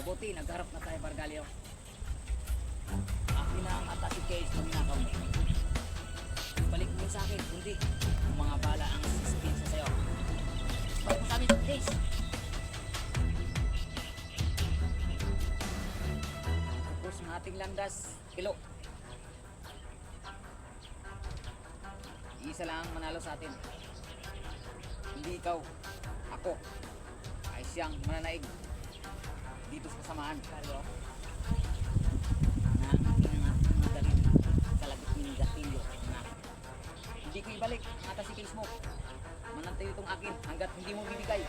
Mabuti, nagharap na tayo, Bargalio. Akin na ang attack case pag ninakaw mo. Balik mo sa akin, kundi ang mga bala ang sisipin sa sayo. Balik mo sa amin, case. Tapos ng ating landas, kilo. Isa lang ang manalo sa atin. Hindi ikaw, ako, ay siyang mananaig dito sa kasamaan. Carlo, na ang aking mga darin sa lagot ng gatilyo na hindi ko ibalik ang atas si case mo. Manantay itong akin hanggat hindi mo bibigay.